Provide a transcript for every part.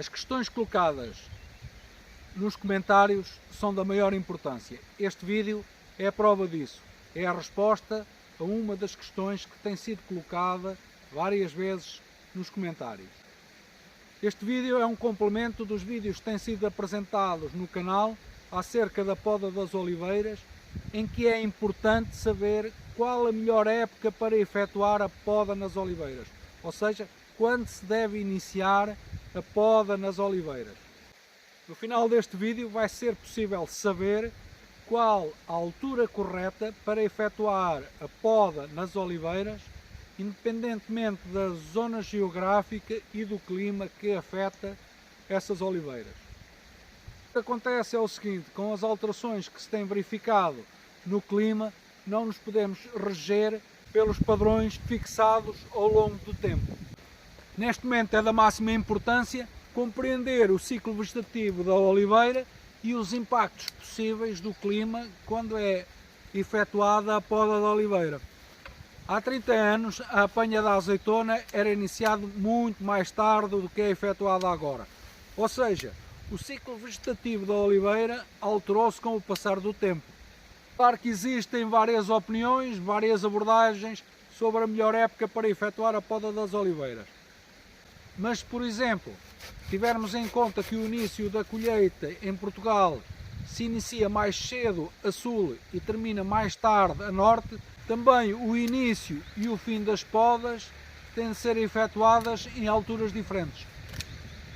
As questões colocadas nos comentários são da maior importância. Este vídeo é a prova disso. É a resposta a uma das questões que tem sido colocada várias vezes nos comentários. Este vídeo é um complemento dos vídeos que têm sido apresentados no canal acerca da poda das oliveiras, em que é importante saber qual a melhor época para efetuar a poda nas oliveiras, ou seja, quando se deve iniciar a poda nas oliveiras. No final deste vídeo vai ser possível saber qual a altura correta para efetuar a poda nas oliveiras, independentemente da zona geográfica e do clima que afeta essas oliveiras. O que acontece é o seguinte: com as alterações que se têm verificado no clima, não nos podemos reger pelos padrões fixados ao longo do tempo. Neste momento é da máxima importância compreender o ciclo vegetativo da oliveira e os impactos possíveis do clima quando é efetuada a poda da oliveira. Há 30 anos a apanha da azeitona era iniciada muito mais tarde do que é efetuada agora. Ou seja, o ciclo vegetativo da oliveira alterou-se com o passar do tempo. Claro que existem várias opiniões, várias abordagens sobre a melhor época para efetuar a poda das oliveiras. Mas, por exemplo, tivermos em conta que o início da colheita em Portugal se inicia mais cedo a sul e termina mais tarde a norte, também o início e o fim das podas têm de ser efetuadas em alturas diferentes.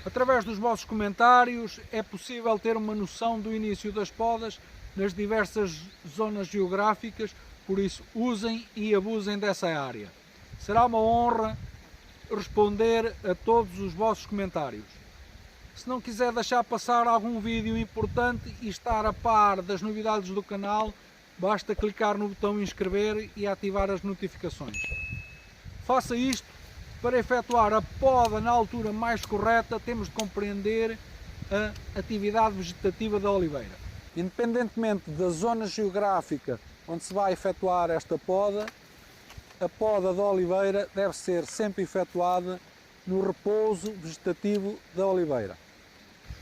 Através dos vossos comentários é possível ter uma noção do início das podas nas diversas zonas geográficas, por isso usem e abusem dessa área. Será uma honra responder a todos os vossos comentários. Se não quiser deixar passar algum vídeo importante e estar a par das novidades do canal, basta clicar no botão inscrever e ativar as notificações. Faça isto. Para efetuar a poda na altura mais correta, temos de compreender a atividade vegetativa da oliveira. Independentemente da zona geográfica onde se vai efetuar esta poda, a poda da oliveira deve ser sempre efetuada no repouso vegetativo da oliveira.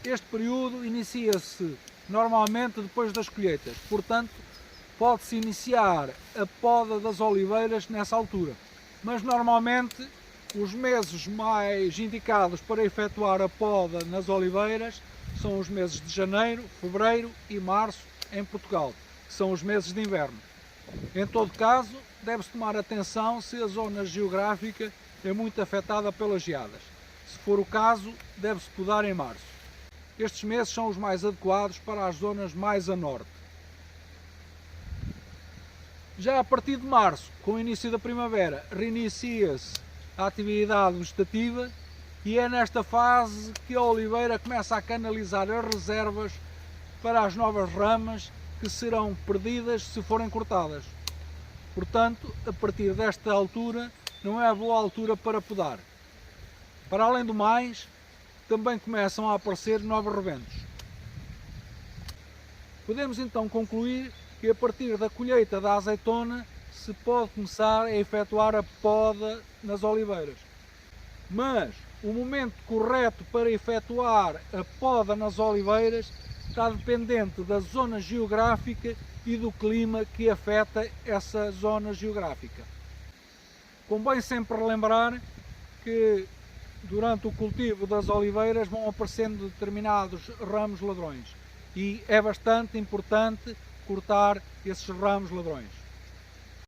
Este período inicia-se normalmente depois das colheitas, portanto, pode-se iniciar a poda das oliveiras nessa altura, mas normalmente os meses mais indicados para efetuar a poda nas oliveiras são os meses de janeiro, fevereiro e março em Portugal, que são os meses de inverno. Em todo caso, deve-se tomar atenção se a zona geográfica é muito afetada pelas geadas. Se for o caso, deve-se podar em março. Estes meses são os mais adequados para as zonas mais a norte. Já a partir de março, com o início da primavera, reinicia-se a atividade vegetativa e é nesta fase que a oliveira começa a canalizar as reservas para as novas ramas que serão perdidas se forem cortadas. Portanto, a partir desta altura não é a boa altura para podar. Para além do mais, também começam a aparecer novos rebentos. Podemos então concluir que a partir da colheita da azeitona se pode começar a efetuar a poda nas oliveiras. Mas o momento correto para efetuar a poda nas oliveiras está dependente da zona geográfica e do clima que afeta essa zona geográfica. Convém sempre relembrar que durante o cultivo das oliveiras vão aparecendo determinados ramos ladrões e é bastante importante cortar esses ramos ladrões.